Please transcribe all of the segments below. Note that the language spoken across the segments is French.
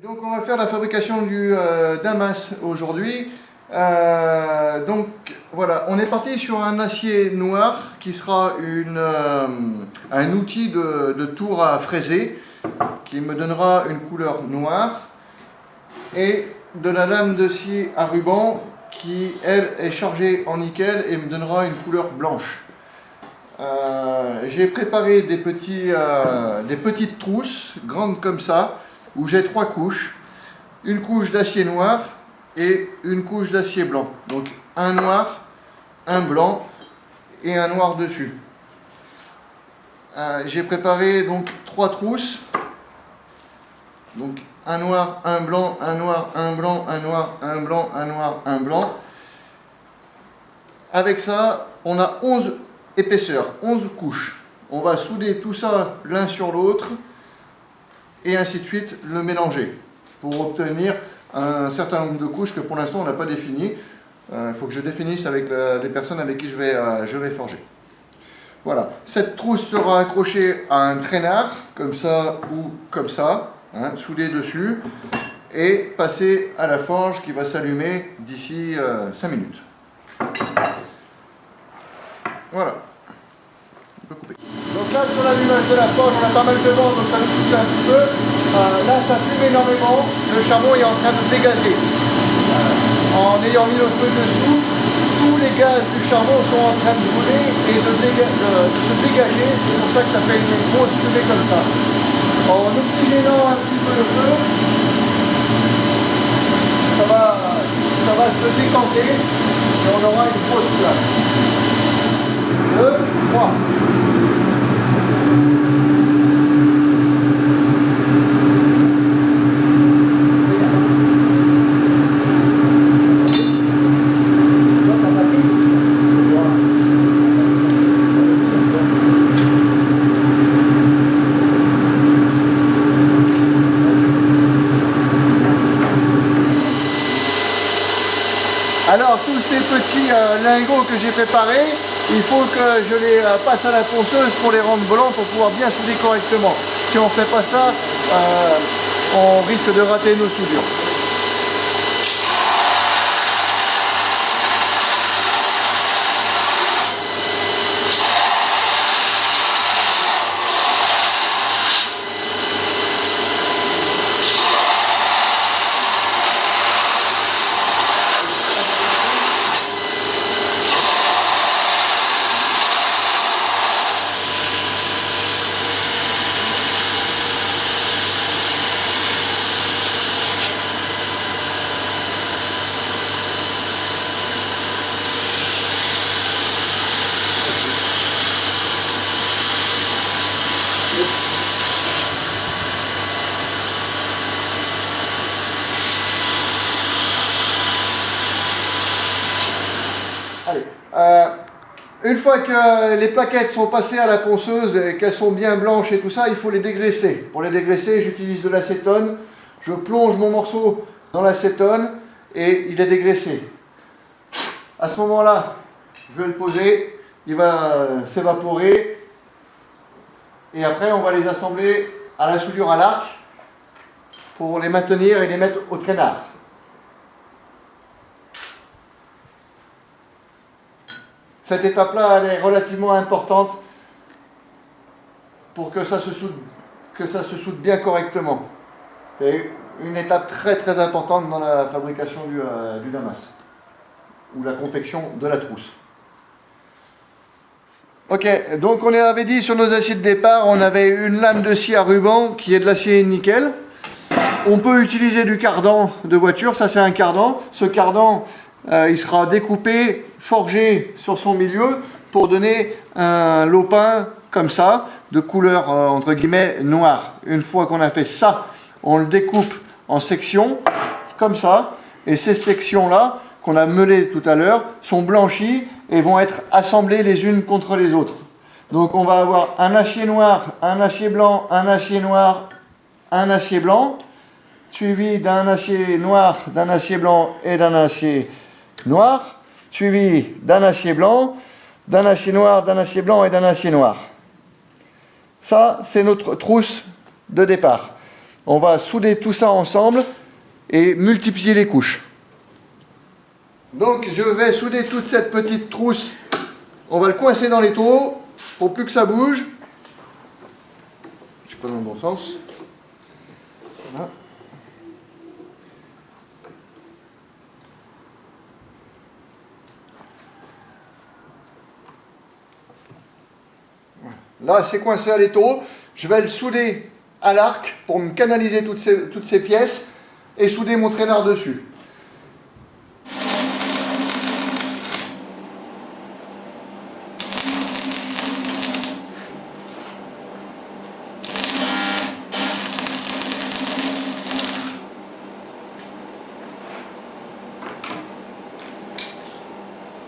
Donc on va faire la fabrication du damas aujourd'hui. Donc voilà, on est parti sur un acier noir qui sera un outil de tour à fraiser qui me donnera une couleur noire et de la lame de scie à ruban qui elle est chargée en nickel et me donnera une couleur blanche. J'ai préparé des petites trousses grandes comme ça où j'ai 3 couches, une couche d'acier noir et une couche d'acier blanc. Donc un noir, un blanc et un noir dessus. J'ai préparé donc 3 trousses. Donc un noir, un blanc, un noir, un blanc, un noir, un blanc, un noir, un blanc. Avec ça, on a 11 épaisseurs, 11 couches. On va souder tout ça l'un sur l'autre et ainsi de suite le mélanger pour obtenir un certain nombre de couches que pour l'instant on n'a pas défini. Il faut que je définisse avec les personnes avec qui je vais forger. Voilà, cette trousse sera accrochée à un traînard, comme ça ou comme ça, hein, soudée dessus, et passée à la forge qui va s'allumer d'ici 5 minutes. Voilà. On peut couper. Donc là, sur l'allumage de la forge, on a pas mal de vent, donc ça nous souffle un petit peu. Là, ça fume énormément. Le charbon est en train de dégazer. En ayant mis le feu dessous, tous les gaz du charbon sont en train de brûler et de se dégager. C'est pour ça que ça fait une grosse fumée comme ça. En oxygénant un petit peu le feu, ça va se décanter et on aura une grosse flamme. 2, 3. Alors tous ces petits lingots que j'ai préparés, il faut que je les passe à la ponceuse pour les rendre blancs pour pouvoir bien souder correctement. Si on ne fait pas ça, on risque de rater nos soudures. Allez, une fois que les plaquettes sont passées à la ponceuse et qu'elles sont bien blanches et tout ça, il faut les dégraisser. Pour les dégraisser, j'utilise de l'acétone. Je plonge mon morceau dans l'acétone et il est dégraissé. À ce moment-là, je vais le poser, il va s'évaporer et après on va les assembler à la soudure à l'arc pour les maintenir et les mettre au traînard. Cette étape-là, elle est relativement importante pour que ça se soude bien correctement. C'est une étape très très importante dans la fabrication du damas, ou la confection de la trousse. Ok, donc on avait dit sur nos aciers de départ, on avait une lame de scie à ruban qui est de l'acier nickel. On peut utiliser du cardan de voiture, ça c'est un cardan. Ce cardan, il sera découpé, forgé sur son milieu pour donner un lopin comme ça, de couleur entre guillemets noire. Une fois qu'on a fait ça, on le découpe en sections, comme ça, et ces sections-là, qu'on a meulées tout à l'heure, sont blanchies et vont être assemblées les unes contre les autres. Donc on va avoir un acier noir, un acier blanc, un acier noir, un acier blanc, suivi d'un acier noir, d'un acier blanc et d'un acier noir, suivi d'un acier blanc, d'un acier noir, d'un acier blanc et d'un acier noir. Ça, c'est notre trousse de départ. On va souder tout ça ensemble et multiplier les couches. Donc je vais souder toute cette petite trousse. On va le coincer dans les taux pour plus que ça bouge. Je suis pas dans le bon sens. Voilà. Là, c'est coincé à l'étau. Je vais le souder à l'arc pour me canaliser toutes ces pièces et souder mon traînard dessus.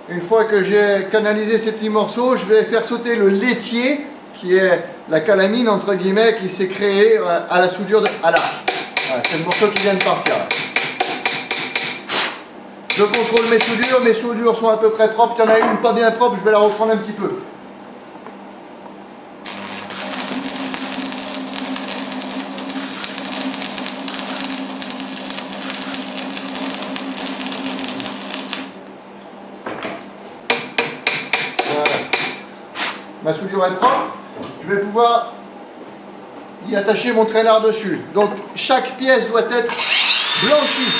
Une fois que j'ai canalisé ces petits morceaux, je vais faire sauter le laitier, qui est la calamine entre guillemets qui s'est créée à la soudure à l'arc. Voilà, c'est le morceau qui vient de partir. Je contrôle mes soudures sont à peu près propres. Il y en a une pas bien propre, je vais la reprendre un petit peu. Ma soudure est propre, je vais pouvoir y attacher mon traînard dessus. Donc chaque pièce doit être blanchie.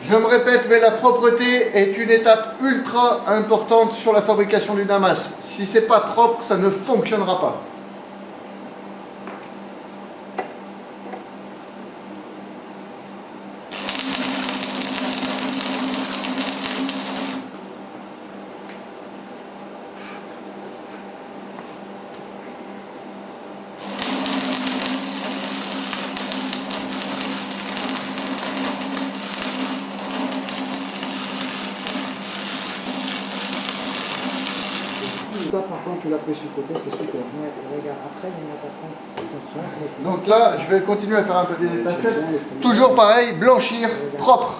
Je me répète, mais la propreté est une étape ultra importante sur la fabrication du damas. Si c'est pas propre, ça ne fonctionnera pas. Par contre, tu l'as pris sur le côté, c'est super. Mais regarde, après, il y en a par contre, attention. Donc là, je vais continuer à faire un peu des pincettes. Toujours pareil, blanchir, propre.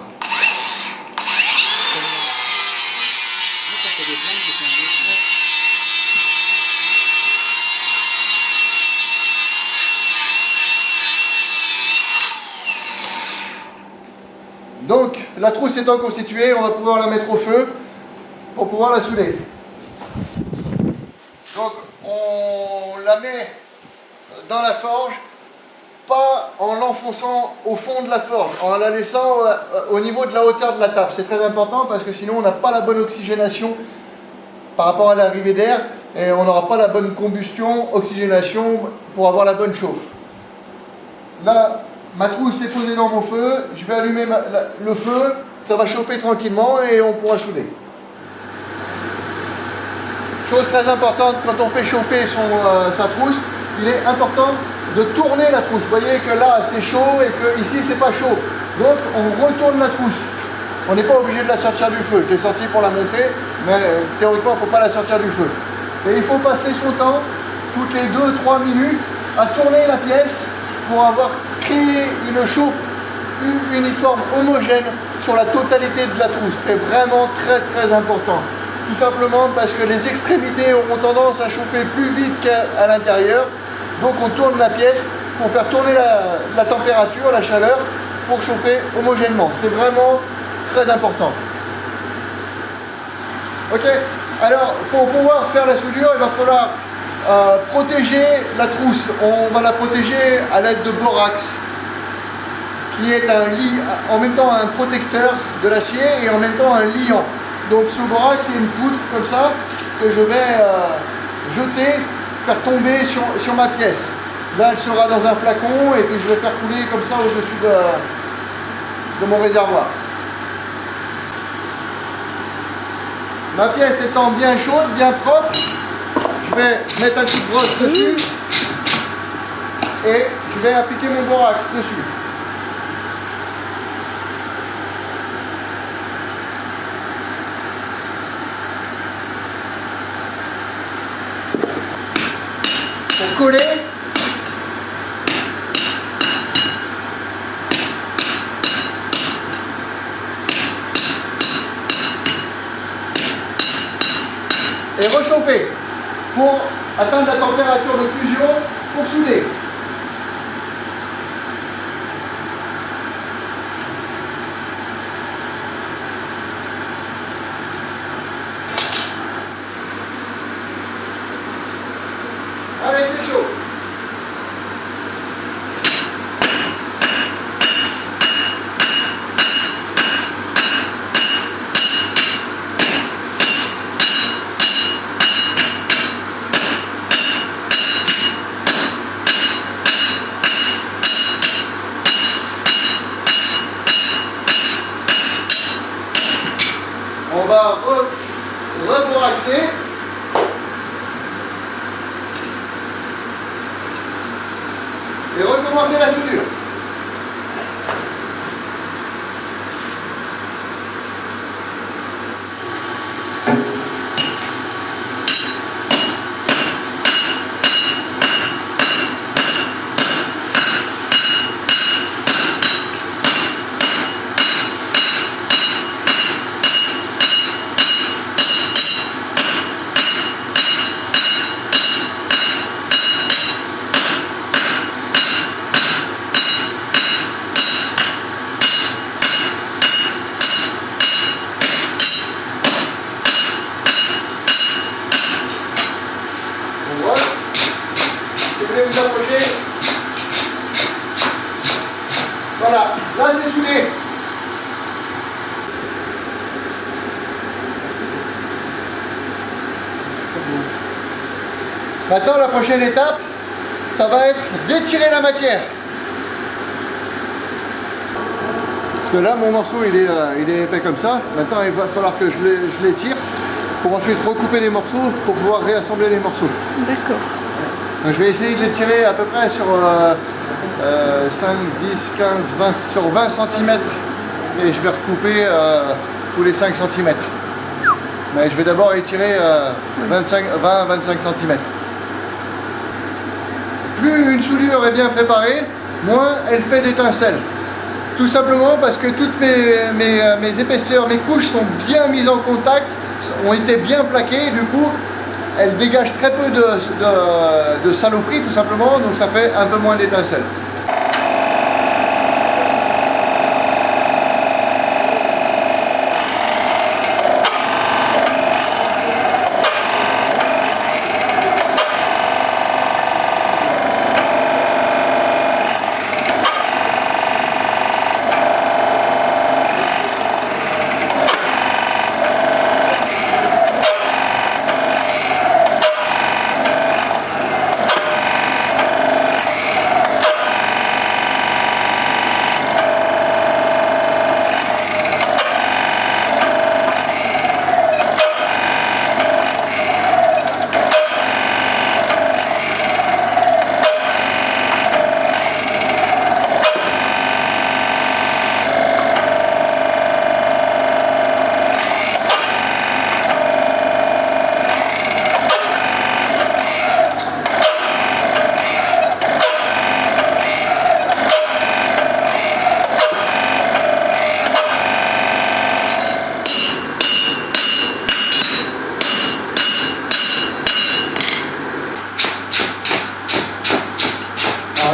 Donc, la trousse étant constituée, on va pouvoir la mettre au feu pour pouvoir la souder. Donc on la met dans la forge, pas en l'enfonçant au fond de la forge, en la laissant au niveau de la hauteur de la table. C'est très important parce que sinon on n'a pas la bonne oxygénation par rapport à l'arrivée d'air et on n'aura pas la bonne combustion, oxygénation pour avoir la bonne chauffe. Là, ma trousse est posée dans mon feu, je vais allumer le feu, ça va chauffer tranquillement et on pourra souder. Chose très importante, quand on fait chauffer sa trousse, il est important de tourner la trousse. Vous voyez que là c'est chaud et que ici c'est pas chaud. Donc on retourne la trousse. On n'est pas obligé de la sortir du feu. Je l'ai sortie pour la montrer, mais théoriquement il ne faut pas la sortir du feu. Et il faut passer son temps, toutes les 2-3 minutes, à tourner la pièce pour avoir créé une chauffe uniforme, homogène sur la totalité de la trousse. C'est vraiment très très important. Tout simplement parce que les extrémités auront tendance à chauffer plus vite qu'à l'intérieur. Donc on tourne la pièce pour faire tourner la température, la chaleur, pour chauffer homogènement. C'est vraiment très important. Ok, alors pour pouvoir faire la soudure, il va falloir protéger la trousse. On va la protéger à l'aide de borax, qui est en même temps un protecteur de l'acier et en même temps un liant. Donc ce borax, c'est une poudre comme ça que je vais jeter, faire tomber sur ma pièce. Là, elle sera dans un flacon et puis je vais faire couler comme ça au-dessus de mon réservoir. Ma pièce étant bien chaude, bien propre, je vais mettre un petit brosse dessus et je vais appliquer mon borax dessus. coller. Et rechauffer pour atteindre la température de fusion pour souder. Allez, c'est chaud. On va reboraxer. Et recommencer la soudure. Vous approchez. Voilà, là c'est soudé. Maintenant la prochaine étape, ça va être d'étirer la matière. Parce que là mon morceau il est épais comme ça. Maintenant il va falloir que je l'étire pour ensuite recouper les morceaux pour pouvoir réassembler les morceaux. D'accord. Donc je vais essayer de les tirer à peu près sur 5, 10, 15, 20, sur 20 cm et je vais recouper tous les 5 cm. Mais je vais d'abord étirer 20-25 cm. Plus une soudure est bien préparée, moins elle fait d'étincelles. Tout simplement parce que toutes mes épaisseurs, mes couches sont bien mises en contact, ont été bien plaquées, du coup elle dégage très peu de saloperies tout simplement, donc ça fait un peu moins d'étincelles.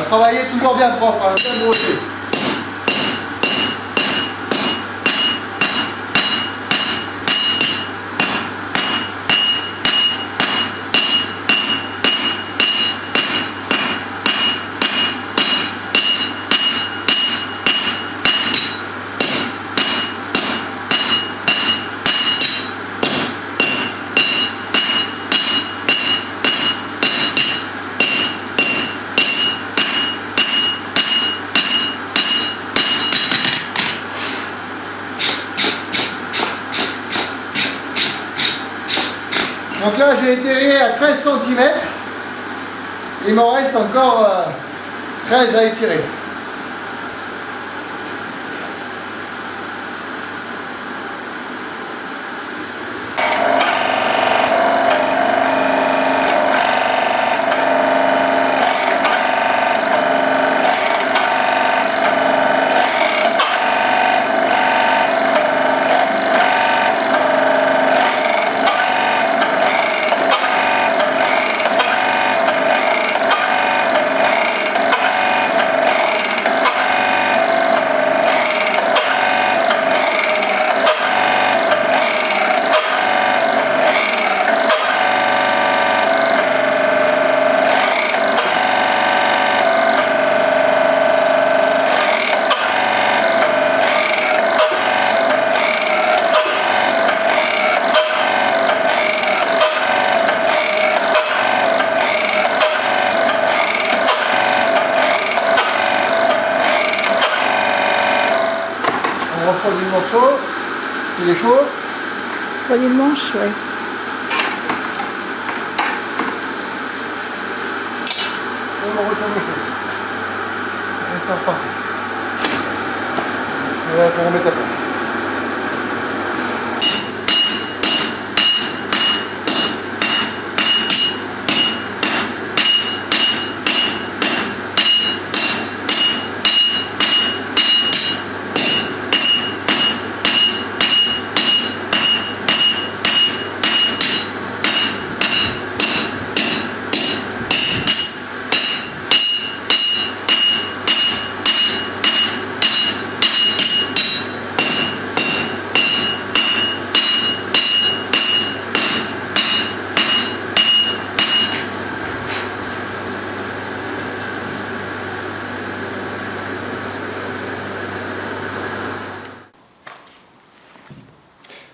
Travaillez toujours bien propre, hein, bien brossé. Donc là, j'ai étiré à 13 cm. Il m'en reste encore 13 à étirer. Il est chaud? Prenez le manche, ouais. On va retourner le feu. Et ça repart. Et là, il faut remettre à plat.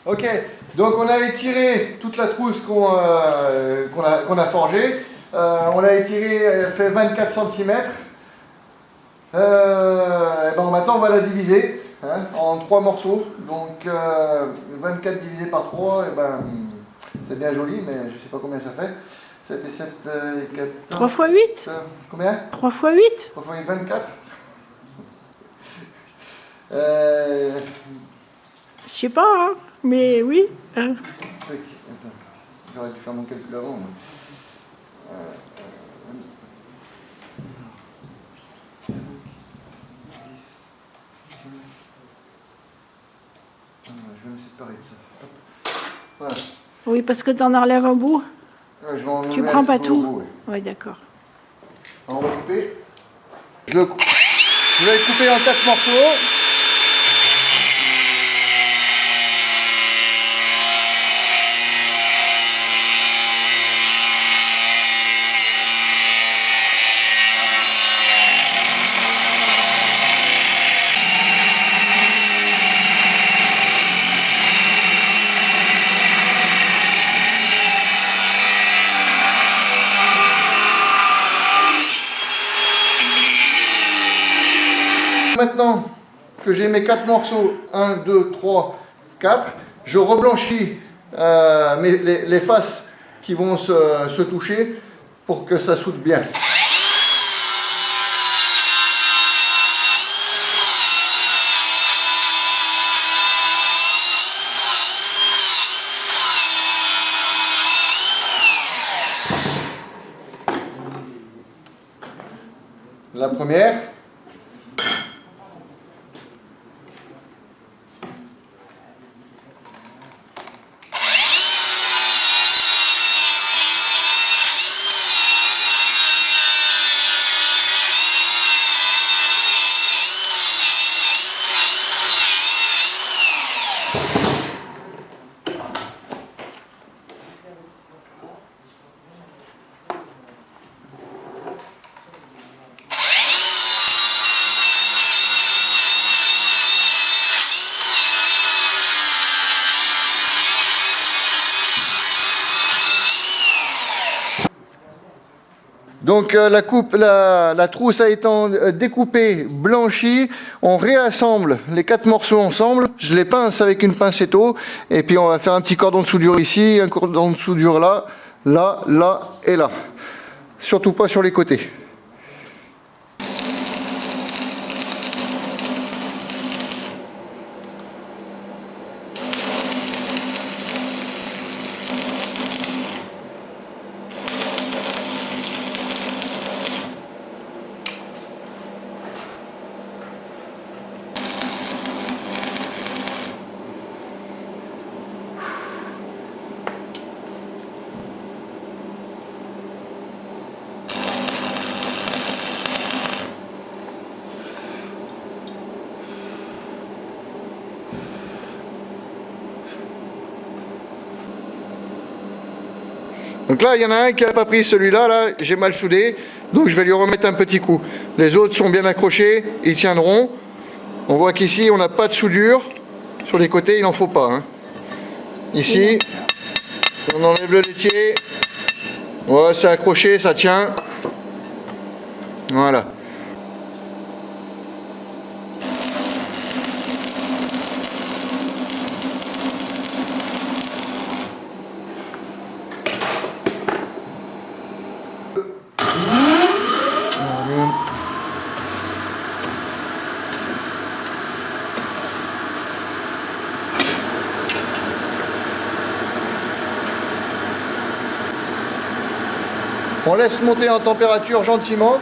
Ok, donc on a étiré toute la trousse qu'on a forgée. On l'a étirée, elle fait 24 cm. Et ben maintenant on va la diviser en 3 morceaux. Donc 24 divisé par 3, et ben, c'est bien joli, mais je ne sais pas combien ça fait. 7 et 7 et 4. 3 fois 8 Combien? 3 fois 8 3 fois 8, 24. Je sais pas, hein, mais oui. Attends, j'aurais dû faire mon calcul avant. Moi. Je vais me séparer de ça. Hop. Voilà. Oui, parce que tu en enlèves un bout. Ouais, je vais en Tu enlever prends un pas petit peu au tout. bout, ouais. Oui, d'accord. On va couper. Je vais le couper en 4 morceaux. Maintenant que j'ai mes 4 morceaux, 1, 2, 3, 4, je reblanchis les faces qui vont se toucher pour que ça soude bien. La première. Donc la trousse a été découpée, blanchie, on réassemble les 4 morceaux ensemble, je les pince avec une pincetto, et puis on va faire un petit cordon de soudure ici, un cordon de soudure là, là, là et là. Surtout pas sur les côtés. Donc là, il y en a un qui n'a pas pris celui-là, là, j'ai mal soudé, donc je vais lui remettre un petit coup. Les autres sont bien accrochés, ils tiendront. On voit qu'ici, on n'a pas de soudure. Sur les côtés, il n'en faut pas. Hein. Ici, on enlève le laitier. Ouais, c'est accroché, ça tient. Voilà. On laisse monter en température gentiment,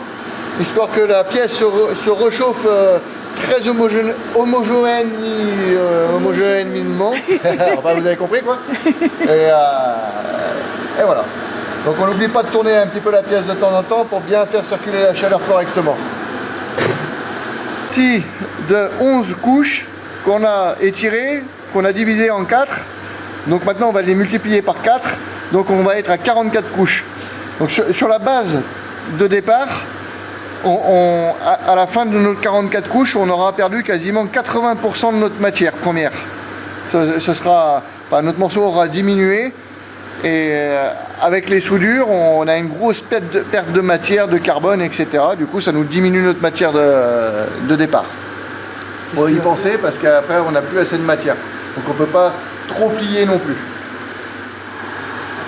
histoire que la pièce se réchauffe très homogènement. Enfin, vous avez compris quoi. Et voilà. Donc on n'oublie pas de tourner un petit peu la pièce de temps en temps pour bien faire circuler la chaleur correctement. Ici, de 11 couches qu'on a étirées, qu'on a divisées en 4. Donc maintenant on va les multiplier par 4. Donc on va être à 44 couches. Donc sur la base de départ, à la fin de nos 44 couches, on aura perdu quasiment 80% de notre matière première. Notre morceau aura diminué. Et avec les soudures, on a une grosse perte de matière, de carbone, etc. Du coup, ça nous diminue notre matière de départ. Il faut y penser parce qu'après, on n'a plus assez de matière. Donc, on ne peut pas trop plier non plus.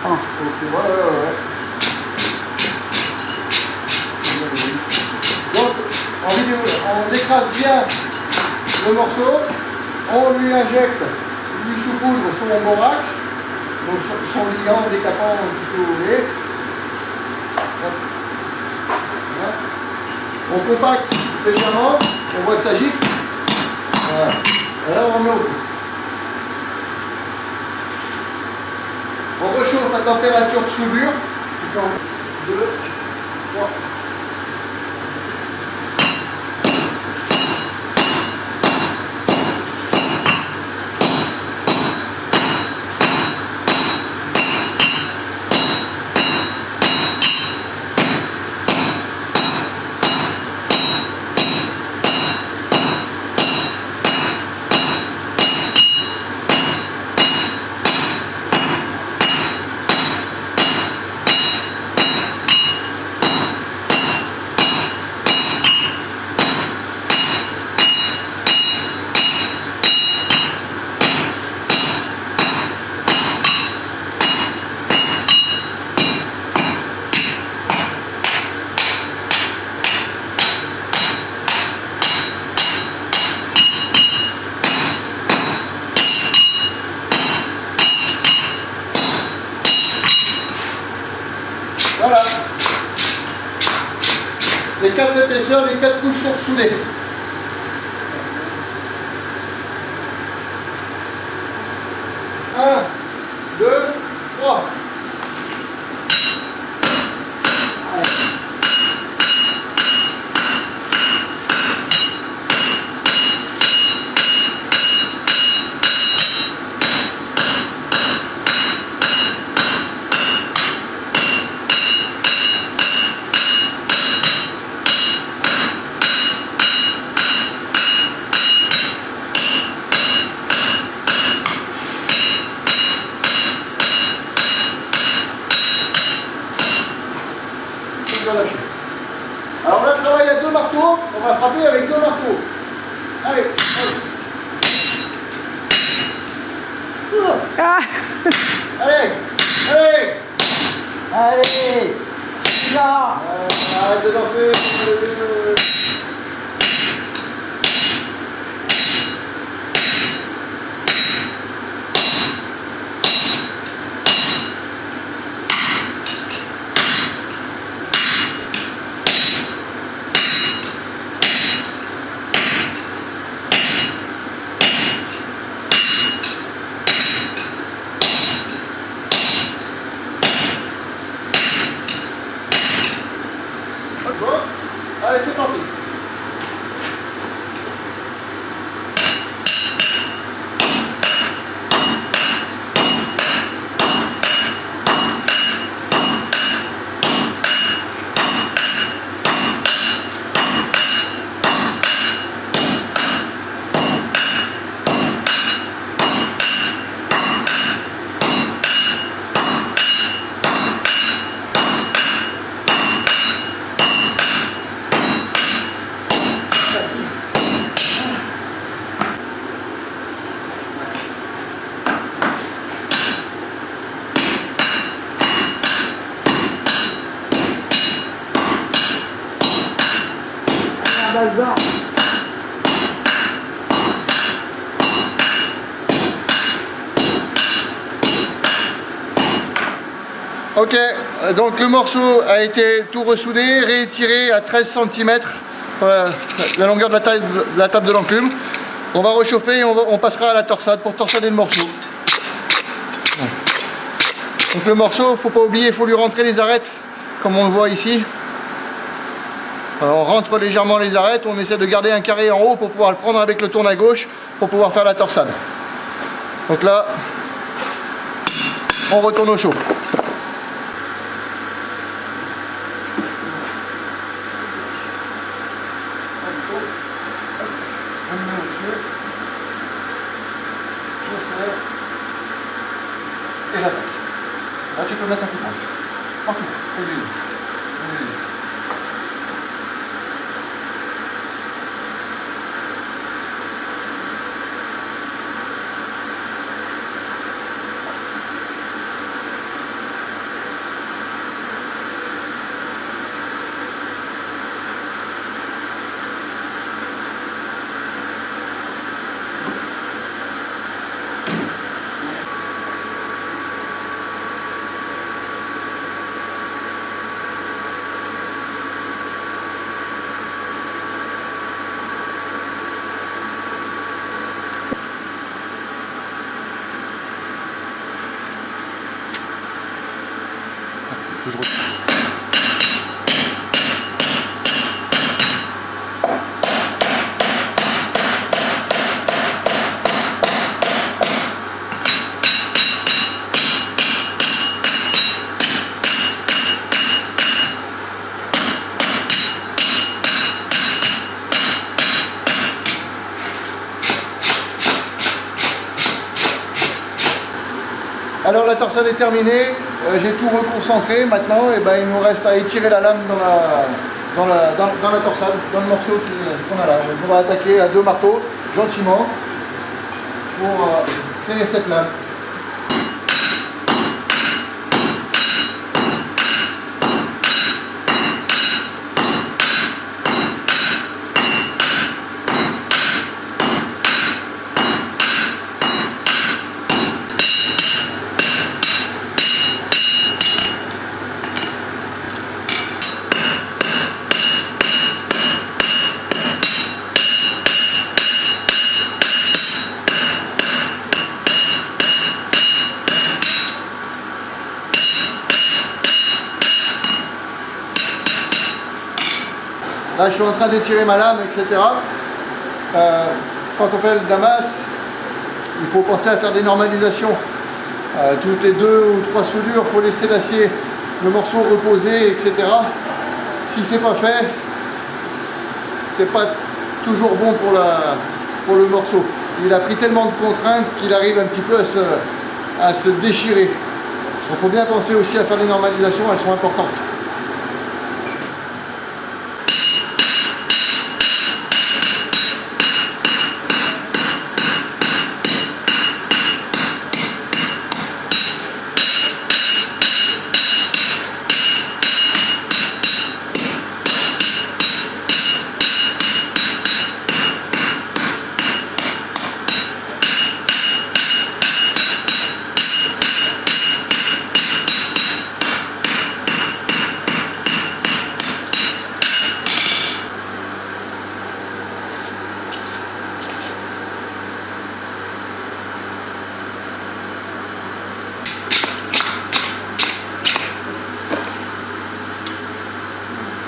Penche. Ouais. Donc, en vidéo, on écrase bien le morceau, on lui injecte du sous-poudre sur mon borax. Donc son liant, décapant, tout ce que vous voulez. Voilà. On compacte légèrement, on voit que ça gicle. Voilà. Et là on remet au feu. On réchauffe à température de soudure. 2, 3. Voilà. Les 4 épaisseurs, les 4 couches sont soudées. Un, 2, 3. Alors on va travailler avec 2 marteaux, on va frapper avec 2 marteaux. Allez, Ah, allez, allez, Allez. Non. arrête de danser. Bon, allez, c'est parti. Bazar. Ok, donc le morceau a été tout ressoudé, réétiré à 13 cm, la longueur de la table de l'enclume. On va réchauffer et on passera à la torsade pour torsader le morceau. Donc le morceau, faut pas oublier, il faut lui rentrer les arêtes, comme on le voit ici. Alors on rentre légèrement les arêtes, on essaie de garder un carré en haut pour pouvoir le prendre avec le tourne à gauche, pour pouvoir faire la torsade. Donc là, on retourne au chaud. Et j'attaque. Là tu peux mettre un coup de pince. Partout. Fais-lui. Alors la torsade est terminée, j'ai tout reconcentré maintenant, et ben, il nous reste à étirer la lame dans la torsade, dans le morceau qu'on a là. Donc on va attaquer à 2 marteaux, gentiment, pour créer cette lame. Là, je suis en train d'étirer ma lame, etc. Quand on fait le damas, il faut penser à faire des normalisations. Toutes les 2 ou 3 soudures, il faut laisser l'acier, le morceau reposer, etc. Si c'est pas fait, c'est pas toujours bon pour le morceau. Il a pris tellement de contraintes qu'il arrive un petit peu à se déchirer. Donc il faut bien penser aussi à faire des normalisations, elles sont importantes.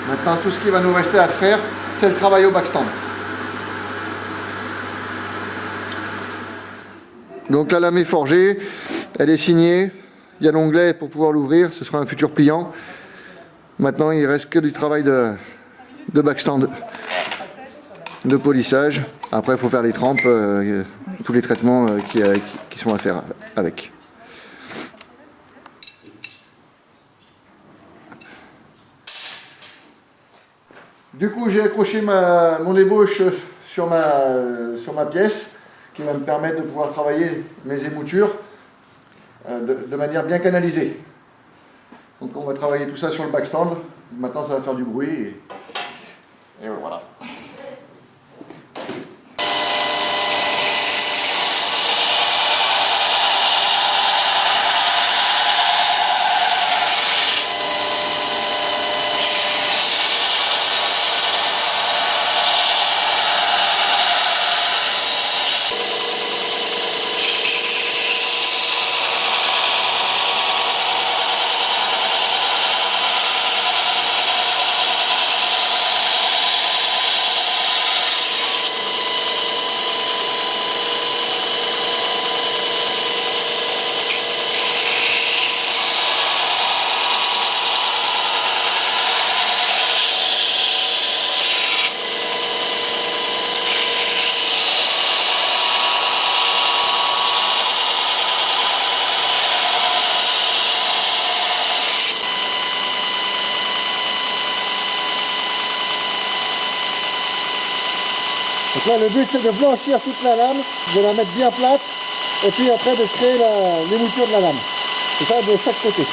Maintenant, tout ce qui va nous rester à faire, c'est le travail au backstand. Donc la lame est forgée, elle est signée, il y a l'onglet pour pouvoir l'ouvrir, ce sera un futur pliant. Maintenant, il ne reste que du travail de backstand, de polissage. Après, il faut faire les trempes, tous les traitements qui sont à faire avec. Du coup, j'ai accroché mon ébauche sur ma pièce qui va me permettre de pouvoir travailler mes émoutures de manière bien canalisée. Donc on va travailler tout ça sur le backstand. Maintenant, ça va faire du bruit et voilà. Donc là, le but c'est de blanchir toute la lame, de la mettre bien plate, et puis après de créer l'émouture de la lame. C'est ça de chaque côté.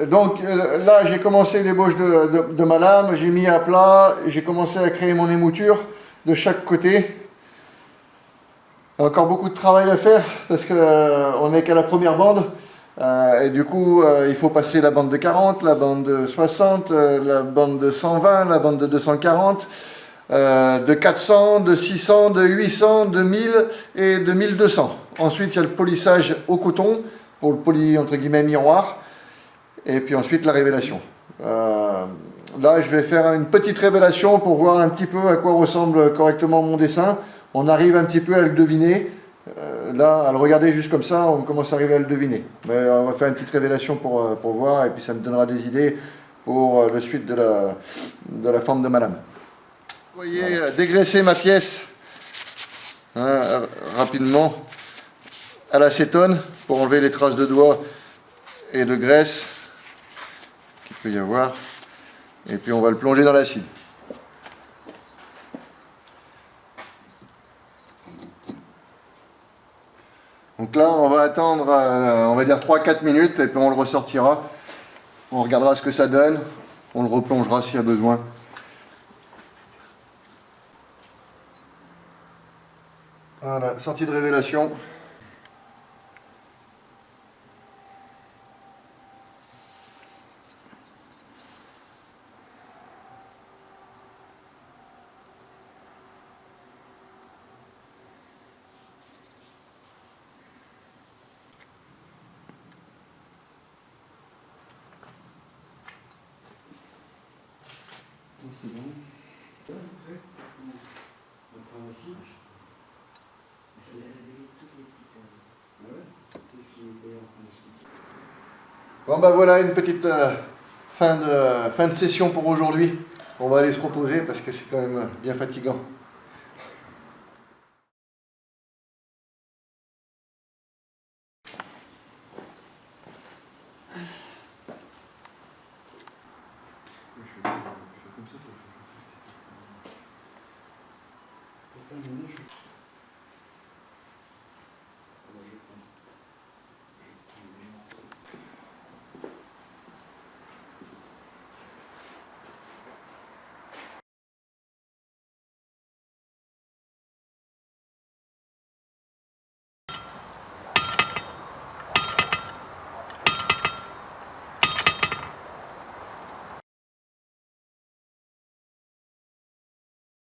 Donc là, j'ai commencé l'ébauche de ma lame, j'ai mis à plat, j'ai commencé à créer mon émouture de chaque côté. Il y a encore beaucoup de travail à faire parce qu'on n'est qu'à la première bande. Et du coup, il faut passer la bande de 40, la bande de 60, la bande de 120, la bande de 240, de 400, de 600, de 800, de 1000 et de 1200. Ensuite, il y a le polissage au coton pour le poli entre guillemets miroir. Et puis ensuite la révélation. Là, je vais faire une petite révélation pour voir un petit peu à quoi ressemble correctement mon dessin. On arrive un petit peu à le deviner. Là, à le regarder juste comme ça, on commence à arriver à le deviner. Mais on va faire une petite révélation pour voir, et puis ça me donnera des idées pour le suite de la forme de ma lame. Vous voyez, dégraisser ma pièce rapidement à l'acétone pour enlever les traces de doigts et de graisse qu'il peut y avoir, et puis on va le plonger dans l'acide. Donc là on va attendre on va dire 3-4 minutes et puis on le ressortira, on regardera ce que ça donne, on le replongera s'il y a besoin. Voilà, sortie de révélation. C'est bon. On prend aussi. Il fallait révéler toutes les petites. Qu'est-ce qui était en train de se. Bon bah voilà une petite fin de session pour aujourd'hui. On va aller se reposer parce que c'est quand même bien fatigant. Pourtant, le nez, je